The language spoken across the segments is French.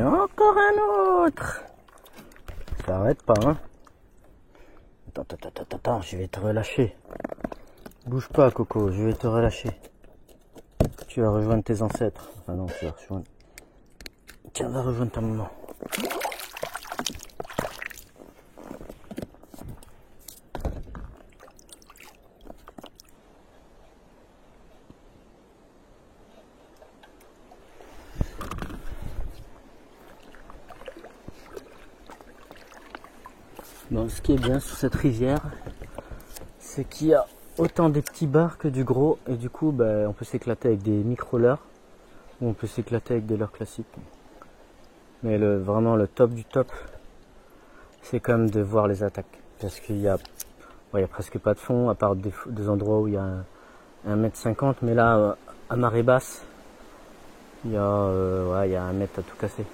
encore un autre. Ça arrête pas, hein. Attends, je vais te relâcher. Bouge pas, Coco, je vais te relâcher. Tu vas rejoindre tes ancêtres. Enfin non, tu vas rejoindre... Tiens, va rejoindre ta maman. Bon, ce qui est bien sur cette rivière, c'est qu'il y a autant des petits bars que du gros, et du coup on peut s'éclater avec des micro-leurres ou on peut s'éclater avec des leurres classiques. Mais vraiment le top du top, c'est quand même de voir les attaques, parce qu'il y a presque pas de fond, à part des endroits où il y a 1,50 m, mais là à marée basse, il y a 1 mètre à tout casser.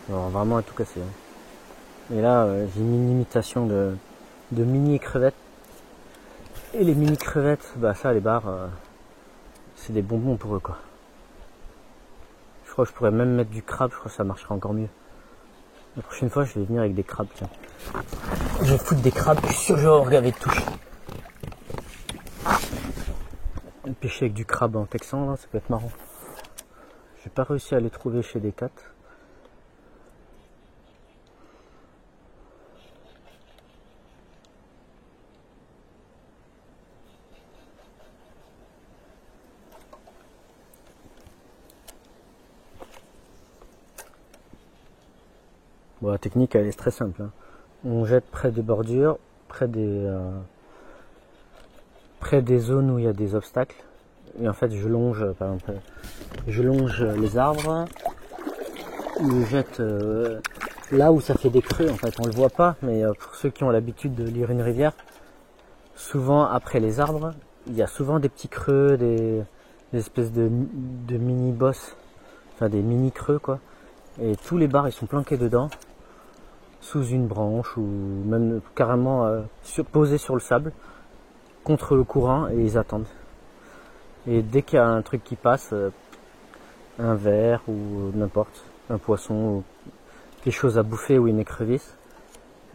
Alors, vraiment à tout casser, hein. Et là j'ai mis une imitation de mini crevettes. Et les mini crevettes, ça les bars, c'est des bonbons pour eux quoi. Je crois que je pourrais même mettre du crabe, je crois que ça marcherait encore mieux. La prochaine fois je vais venir avec des crabes, tiens. Je vais foutre des crabes, je suis sûr que je vais avoir gavé de touches. Pêcher avec du crabe en texan là, ça peut être marrant. J'ai pas réussi à les trouver chez Decat. Bon, la technique elle est très simple, hein. On jette près des bordures, près des zones où il y a des obstacles. Et en fait je longe, par exemple, les arbres, je jette là où ça fait des creux. En fait on le voit pas, mais pour ceux qui ont l'habitude de lire une rivière, souvent après les arbres, il y a souvent des petits creux, des espèces de mini bosses, enfin des mini creux quoi. Et tous les bars ils sont planqués dedans, sous une branche ou même carrément posés sur le sable, contre le courant, et ils attendent. Et dès qu'il y a un truc qui passe, un ver ou n'importe, un poisson ou quelque chose à bouffer ou une écrevisse,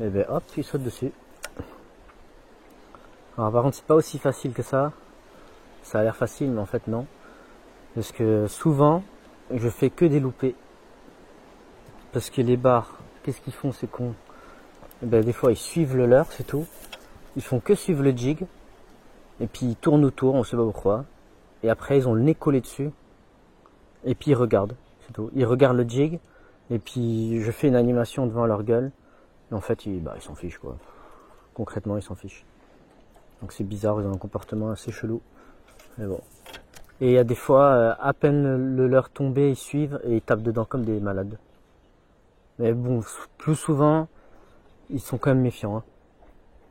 et ben hop, ils sautent dessus. Alors par contre c'est pas aussi facile que ça. Ça a l'air facile mais en fait non. Parce que souvent je fais que des loupés. Parce que les bars, qu'est-ce qu'ils font ces cons? Et ben des fois ils suivent le leurre, c'est tout. Ils font que suivre le jig. Et puis ils tournent autour, on sait pas pourquoi. Et après ils ont le nez collé dessus. Et puis ils regardent, c'est tout. Ils regardent le jig. Et puis je fais une animation devant leur gueule. Et en fait ils s'en fichent quoi. Concrètement ils s'en fichent. Donc c'est bizarre, ils ont un comportement assez chelou. Mais bon. Et il y a des fois, à peine le leurre tombé, ils suivent et ils tapent dedans comme des malades. Mais bon, plus souvent, ils sont quand même méfiants, hein.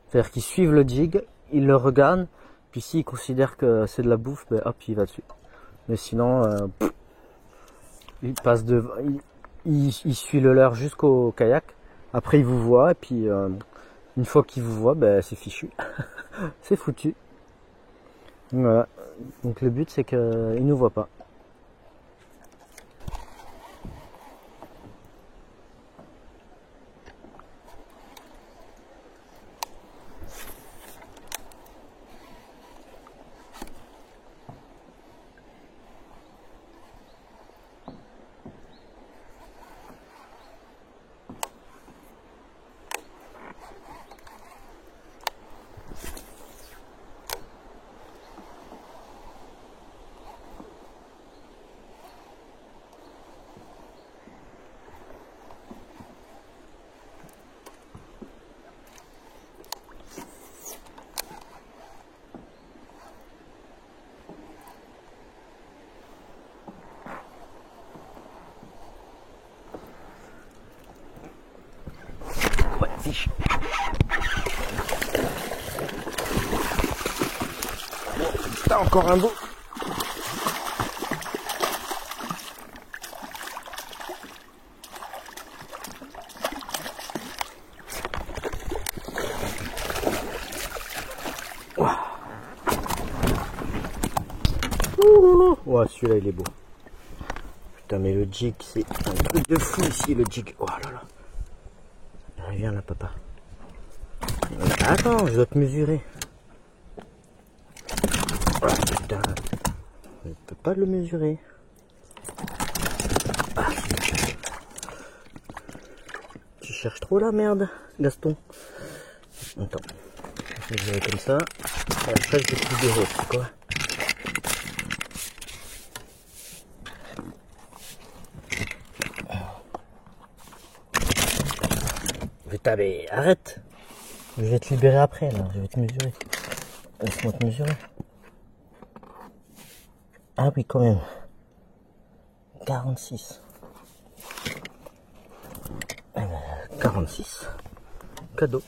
C'est-à-dire qu'ils suivent le jig, ils le regardent, puis s'ils considèrent que c'est de la bouffe, ben hop, il va dessus. Mais sinon, il passe devant, il suit le leurre jusqu'au kayak. Après, il vous voit, et puis une fois qu'il vous voit, ben c'est fichu. C'est foutu. Voilà. Donc le but, c'est qu'il ne nous voit pas. T'as encore un beau. Ouais, celui-là il est beau. putain, mais le jig, c'est un truc de fou ici, le jig. Oh là là. Allez, viens là, papa. Attends, je dois te mesurer. Oh putain. Je ne peux pas le mesurer. Ah. Tu cherches trop la merde, Gaston. Attends. Je vais mesurer comme ça. Et après, je vais plus de rose, quoi. Putain, mais arrête! Je vais te libérer après, là. Je vais te mesurer. Laisse-moi te mesurer. Ah oui, quand même. 46. 46. Cadeau.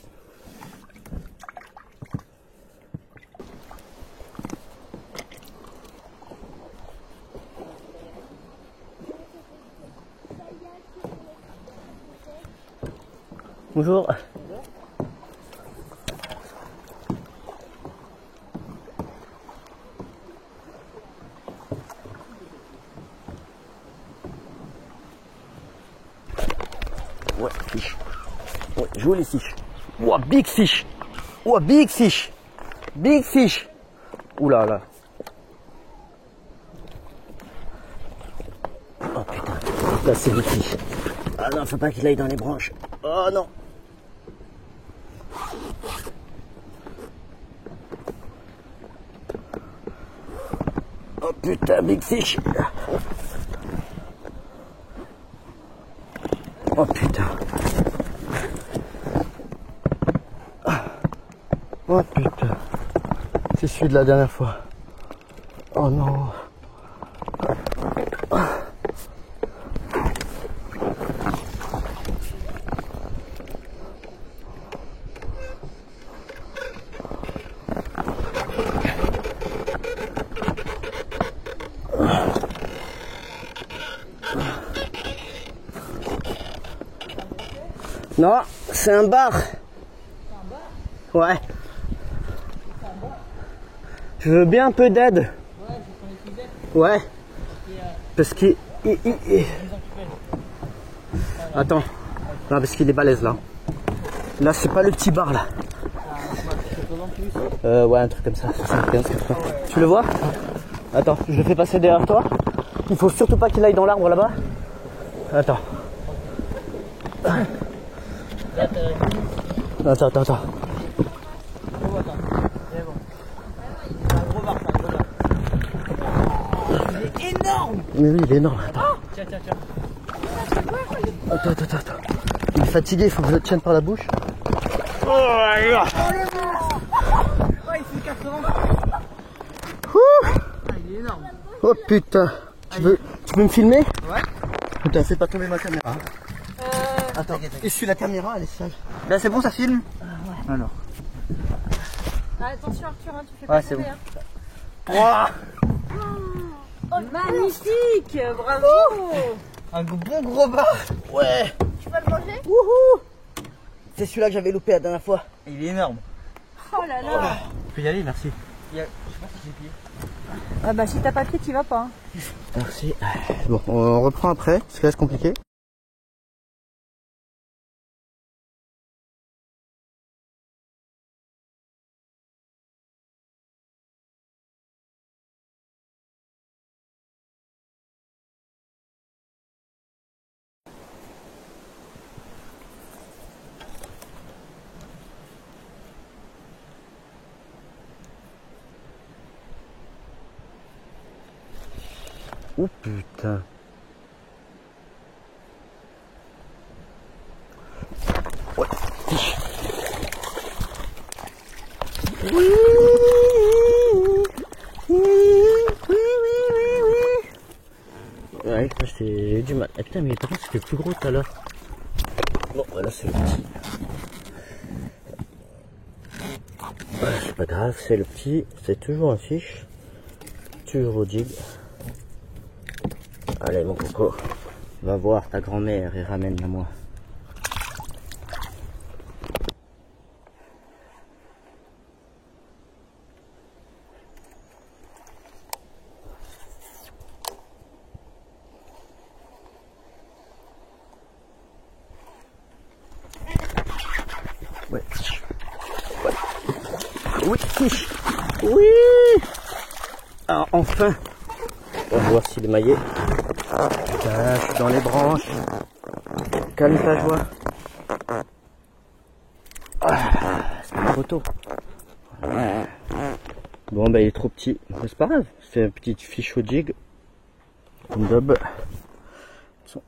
Bonjour. Ouais, fish. Ouais, joli fish. Ouah, big fish. Ouah, big fish. Big fish. Ouh là là. Oh putain. Là, c'est big fish. Ah non, faut pas qu'il aille dans les branches. Oh non. Oh putain, big fish. Oh putain. Oh putain. C'est celui de la dernière fois. Oh non. Non, c'est un bar. Ouais. Je veux bien un peu d'aide. Ouais. Parce qu'il... Attends. Non, parce qu'il est balèze là. Là, c'est pas le petit bar là. Ouais, un truc comme ça. 75, 80. Tu le vois? Attends, je le fais passer derrière toi. Il faut surtout pas qu'il aille dans l'arbre là-bas. Attends. Attends. Il est énorme. Mais oui, il est énorme. Attends. Tiens. Attends. Il est fatigué, il faut que je le tienne par la bouche. Oh, il fait 80. Il est énorme. Oh putain. Tu veux me filmer? Ouais. Putain, fais pas tomber ma caméra. Attends, essuie la caméra, elle est sale. Là, c'est bon, ça filme? Ouais. Alors. Ah, attention Arthur, hein, tu fais Ouais, pas c'est tomber. bon. Hein. Wow. Oh, magnifique, bravo. Un bon gros bar. Ouais. Tu vas le manger? Wouhou. C'est celui-là que j'avais loupé la dernière fois. Il est énorme. Oh là là. Je peux y aller, merci. Je sais pas si j'ai pied. Ah bah si t'as pas pied, t'y vas pas. Hein. Merci. Bon, on reprend après, parce que là c'est compliqué. Oh putain. Ouais. Oui. Ouais, j'ai eu du mal. Ah, putain, mais par contre c'était plus gros tout à l'heure. Bon, voilà, c'est le petit. Ouais, c'est pas grave, c'est le petit. C'est toujours un fiche. Toujours au jig. Allez mon coco, va voir ta grand-mère et ramène-la moi. Oui. Oui. Alors, enfin. On va voir s'il est maillé. Là, je suis dans les branches. Calme ta joie. C'est une photo. Bon, bah il est trop petit. C'est pas grave. C'est un petit fiche au jig. Une daube.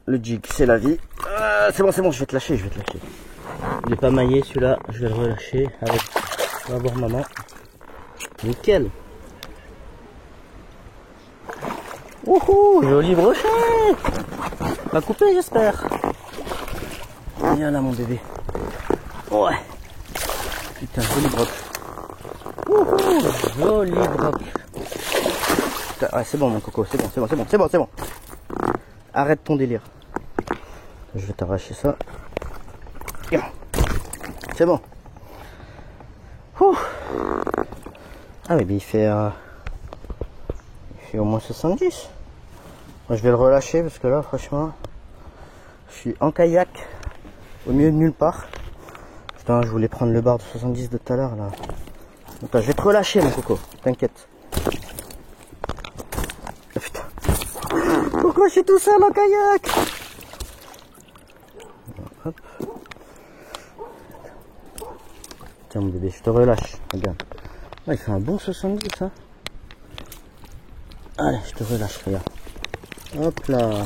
Le jig, c'est la vie. C'est bon, je vais te lâcher, Il n'est pas maillé celui-là. Je vais le relâcher. Allez, on va voir maman. Nickel. Wouhou, joli brochet. M'a coupé, j'espère. Viens là, mon bébé. Ouais. Putain, joli broc. Wouhou, joli broc. Putain, ouais, c'est bon, mon coco, c'est bon. Arrête ton délire. Je vais t'arracher ça. C'est bon. Ouh. Ah oui, mais il fait au moins 70. Moi, je vais le relâcher parce que là, franchement, je suis en kayak au milieu de nulle part. Putain, je voulais prendre le bar de 70 de tout à l'heure là. Attends, je vais te relâcher, mon coco. T'inquiète. Oh, putain. Pourquoi je suis tout seul en kayak? Hop. Tiens, mon bébé, je te relâche. Regarde. Ouais, il fait un bon 70, hein. Allez, je te relâche, regarde. Hop là.